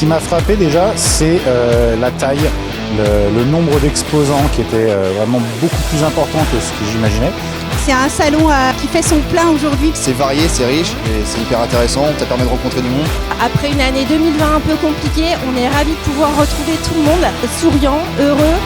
qui m'a frappé déjà, c'est la taille, le nombre d'exposants qui était vraiment beaucoup plus important que ce que j'imaginais. C'est un salon qui fait son plein aujourd'hui. C'est varié, c'est riche et c'est hyper intéressant, ça permet de rencontrer du monde. Après une année 2020 un peu compliquée, on est ravis de pouvoir retrouver tout le monde souriant, heureux.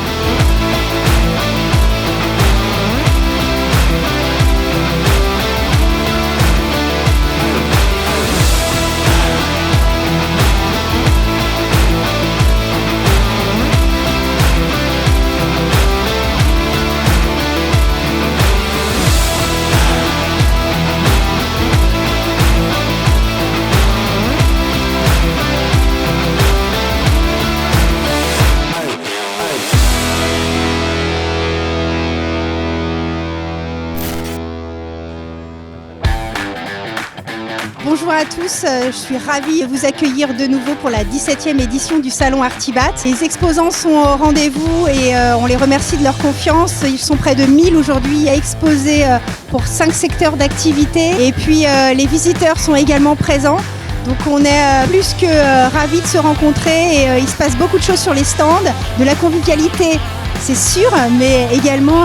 Bonjour à tous, je suis ravie de vous accueillir de nouveau pour la 17e édition du Salon Artibat. Les exposants sont au rendez-vous et on les remercie de leur confiance. Ils sont près de 1000 aujourd'hui à exposer pour 5 secteurs d'activité. Et puis les visiteurs sont également présents. Donc on est plus que ravis de se rencontrer et il se passe beaucoup de choses sur les stands, de la convivialité. C'est sûr, mais également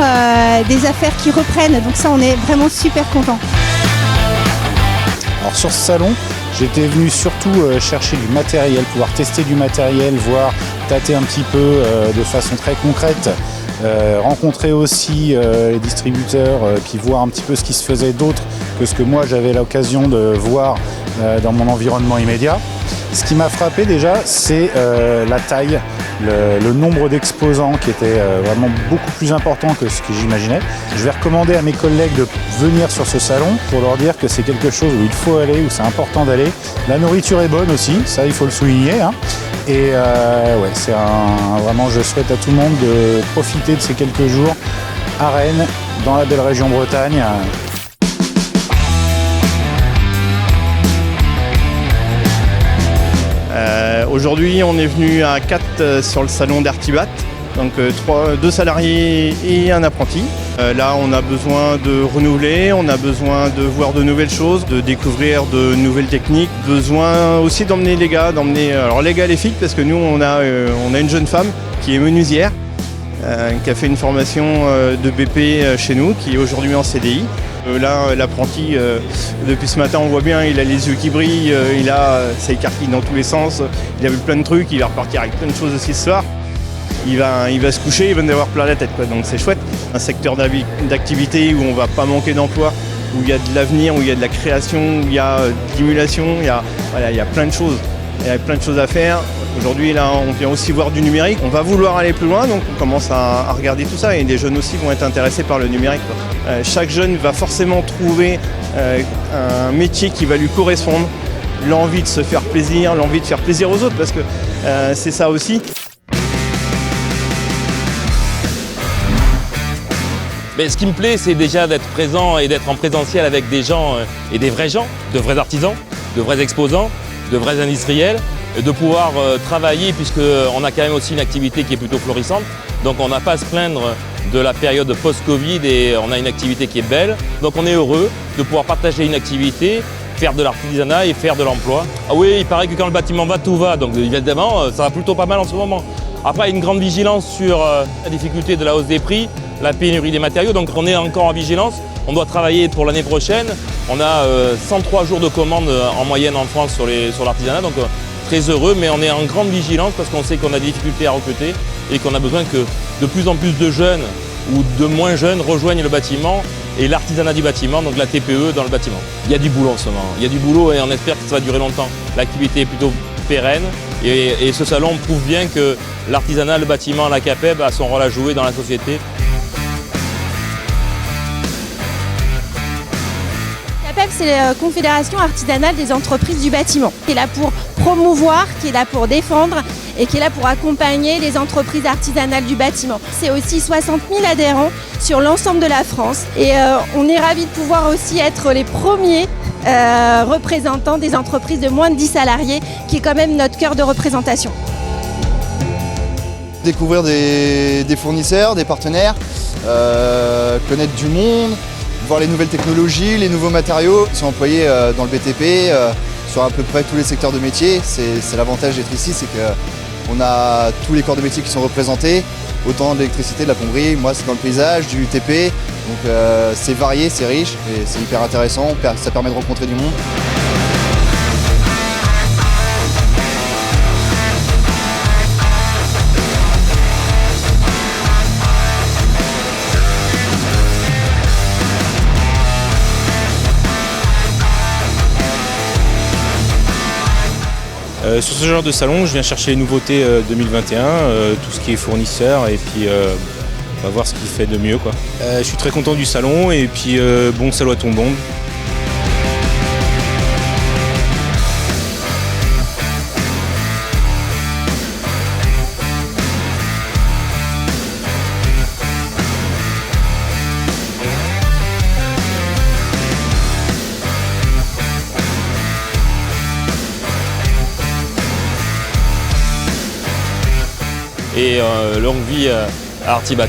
des affaires qui reprennent. Donc ça, on est vraiment super contents. Alors sur ce salon, j'étais venu surtout chercher du matériel, pouvoir tester du matériel, voir, tâter un petit peu de façon très concrète, rencontrer aussi les distributeurs qui voient un petit peu ce qui se faisait d'autre que ce que moi j'avais l'occasion de voir dans mon environnement immédiat. Ce qui m'a frappé déjà, c'est la taille, le nombre d'exposants qui était vraiment beaucoup plus important que ce que j'imaginais. Je vais recommander à mes collègues de venir sur ce salon pour leur dire que c'est quelque chose où il faut aller, où c'est important d'aller. La nourriture est bonne aussi, ça il faut le souligner, hein. Et ouais, c'est vraiment, je souhaite à tout le monde de profiter de ces quelques jours à Rennes, dans la belle région Bretagne. Aujourd'hui, on est venu à 4 sur le salon d'Artibat, donc 2 salariés et un apprenti. Là, on a besoin de renouveler, on a besoin de voir de nouvelles choses, de découvrir de nouvelles techniques, besoin aussi d'emmener les gars, alors les gars et les filles, parce que nous, on a une jeune femme qui est menuisière, qui a fait une formation de BP chez nous, qui est aujourd'hui en CDI. Là, l'apprenti, depuis ce matin, on voit bien, il a les yeux qui brillent, ça écarquille dans tous les sens, il a vu plein de trucs, il va repartir avec plein de choses aussi ce soir. Il va se coucher, il va en avoir plein la tête, quoi. Donc c'est chouette. Un secteur d'activité où on ne va pas manquer d'emploi, où il y a de l'avenir, où il y a de la création, où il y a de l'émulation, il y a plein de choses. Il y a plein de choses à faire. Aujourd'hui, là, on vient aussi voir du numérique. On va vouloir aller plus loin, donc on commence à regarder tout ça. Et les jeunes aussi vont être intéressés par le numérique, quoi. Chaque jeune va forcément trouver un métier qui va lui correspondre, l'envie de se faire plaisir, l'envie de faire plaisir aux autres, parce que c'est ça aussi. Mais ce qui me plaît, c'est déjà d'être présent et d'être en présentiel avec des gens et des vrais gens, de vrais artisans, de vrais exposants, de vrais industriels, de pouvoir travailler puisqu'on a quand même aussi une activité qui est plutôt florissante. Donc on n'a pas à se plaindre de la période post-Covid et on a une activité qui est belle. Donc on est heureux de pouvoir partager une activité, faire de l'artisanat et faire de l'emploi. Ah oui, il paraît que quand le bâtiment va, tout va. Donc évidemment, ça va plutôt pas mal en ce moment. Après, une grande vigilance sur la difficulté de la hausse des prix, la pénurie des matériaux. Donc on est encore en vigilance. On doit travailler pour l'année prochaine. On a 103 jours de commandes en moyenne en France sur l'artisanat. Donc très heureux, mais on est en grande vigilance parce qu'on sait qu'on a des difficultés à recruter et qu'on a besoin que de plus en plus de jeunes ou de moins jeunes rejoignent le bâtiment et l'artisanat du bâtiment, donc la TPE dans le bâtiment. Il y a du boulot en ce moment. Il y a du boulot et on espère que ça va durer longtemps. L'activité est plutôt pérenne et ce salon prouve bien que l'artisanat, le bâtiment, la CAPEB a son rôle à jouer dans la société. CAPEB, c'est la Confédération artisanale des entreprises du bâtiment, qui est là pour promouvoir, qui est là pour défendre et qui est là pour accompagner les entreprises artisanales du bâtiment. C'est aussi 60 000 adhérents sur l'ensemble de la France et on est ravis de pouvoir aussi être les premiers représentants des entreprises de moins de 10 salariés, qui est quand même notre cœur de représentation. Découvrir des fournisseurs, des partenaires, connaître du monde, voir les nouvelles technologies, les nouveaux matériaux qui sont employés dans le BTP, sur à peu près tous les secteurs de métier. C'est l'avantage d'être ici, c'est qu'on a tous les corps de métier qui sont représentés, autant de l'électricité, de la plomberie, moi c'est dans le paysage, du TP, donc c'est varié, c'est riche et c'est hyper intéressant, ça permet de rencontrer du monde. Sur ce genre de salon, je viens chercher les nouveautés 2021, tout ce qui est fournisseur et puis on va voir ce qu'il fait de mieux, quoi. Je suis très content du salon et puis bon salon à tout le monde. Et longue vie à Artibat.